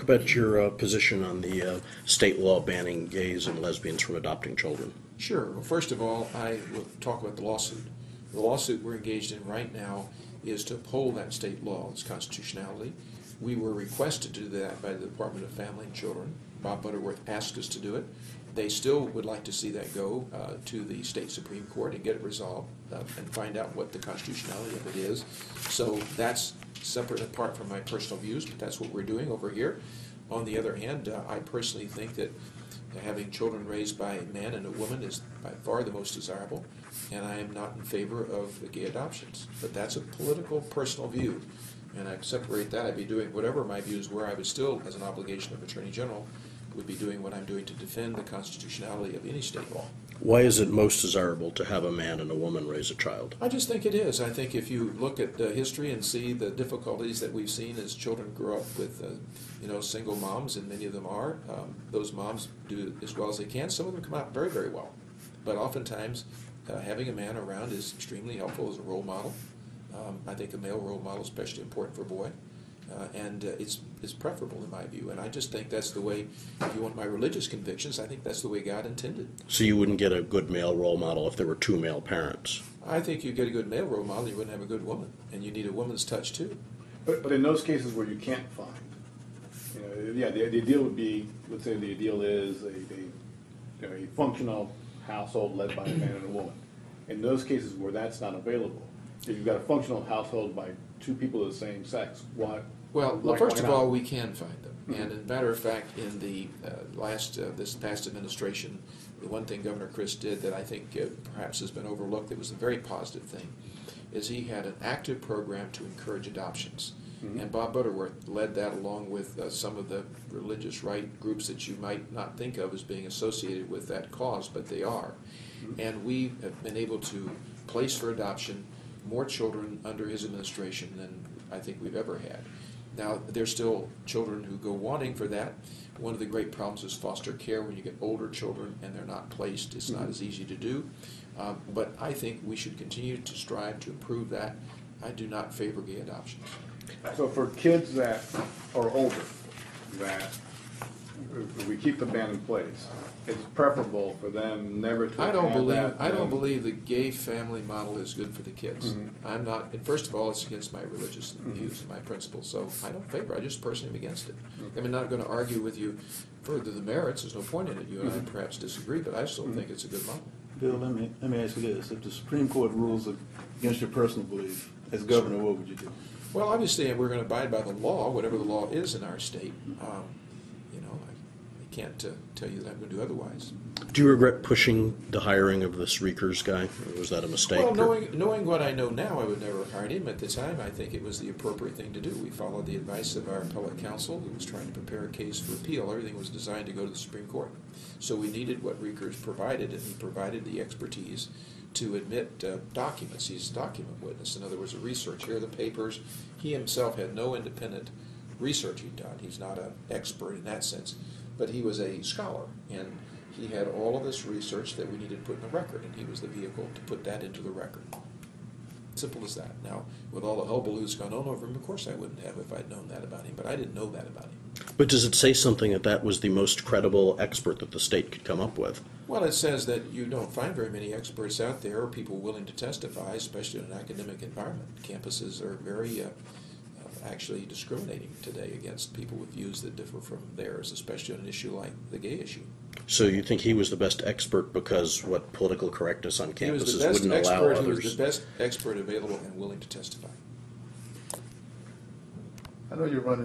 about your position on the state law banning gays and lesbians from adopting children. Sure. Well, first of all, I will talk about the lawsuit. The lawsuit we're engaged in right now is to uphold that state law, its constitutionality. We were requested to do that by the Department of Family and Children. Bob Butterworth asked us to do it. They still would like to see that go to the state Supreme Court and get it resolved and find out what the constitutionality of it is. So that's separate and apart from my personal views, but that's what we're doing over here. On the other hand, I personally think that having children raised by a man and a woman is by far the most desirable, and I am not in favor of gay adoptions. But that's a political, personal view, and I separate that. I'd be doing whatever my views were. I would still, as an obligation of Attorney General, would be doing what I'm doing to defend the constitutionality of any state law. Why is it most desirable to have a man and a woman raise a child? I just think it is. I think if you look at history and see the difficulties that we've seen as children grow up with, single moms, and many of them are, those moms do as well as they can. Some of them come out very, very well. But oftentimes, having a man around is extremely helpful as a role model. I think a male role model is especially important for a boy. And it's preferable in my view, and I just think that's the way, if you want my religious convictions, I think that's the way God intended. So you wouldn't get a good male role model if there were two male parents? I think you get a good male role model, you wouldn't have a good woman, and you need a woman's touch too. But in those cases where you can't find, the ideal would be, let's say the ideal is a functional household led by a man and a woman. In those cases where that's not available, if you've got a functional household by two people of the same sex, why? Well, first of all, we can find them. Mm-hmm. And as a matter of fact, in the this past administration, the one thing Governor Chris did that I think perhaps has been overlooked, that was a very positive thing, is he had an active program to encourage adoptions. Mm-hmm. And Bob Butterworth led that along with some of the religious right groups that you might not think of as being associated with that cause, but they are. Mm-hmm. And we have been able to place for adoption more children under his administration than I think we've ever had. Now, there's still children who go wanting for that. One of the great problems is foster care. When you get older children and they're not placed, it's not as easy to do. But I think we should continue to strive to improve that. I do not favor gay adoptions. So for kids that are older, that we keep the ban in place, it's preferable for them never to I don't have believe the gay family model is good for the kids. Mm-hmm. I'm not. And first of all, it's against my religious views and my principles, so I don't favor. I just personally am against it. I'm not going to argue with you further the merits. There's no point in it. You and I perhaps disagree, but I still think it's a good model. Bill, let me ask you this: if the Supreme Court rules against your personal belief, as governor, what would you do? Well, obviously, we're going to abide by the law, whatever the law is in our state. I can't tell you that I'm going to do otherwise. Do you regret pushing the hiring of this Reekers guy? Or was that a mistake? Well, knowing what I know now, I would never have hired him. At the time, I think it was the appropriate thing to do. We followed the advice of our appellate counsel, who was trying to prepare a case for appeal. Everything was designed to go to the Supreme Court. So we needed what Reekers provided, and he provided the expertise to admit documents. He's a document witness. In other words, a research. Here are the papers. He himself had no independent research he'd done. He's not an expert in that sense. But he was a scholar, and he had all of this research that we needed to put in the record, and he was the vehicle to put that into the record. Simple as that. Now, with all the hullabaloo that's gone on over him, of course I wouldn't have if I'd known that about him, but I didn't know that about him. But does it say something that was the most credible expert that the state could come up with? Well, it says that you don't find very many experts out there or people willing to testify, especially in an academic environment. Campuses are very actually discriminating today against people with views that differ from theirs, especially on an issue like the gay issue. So you think he was the best expert because what political correctness on campuses wouldn't allow others? He was the best expert available and willing to testify. I know you're running.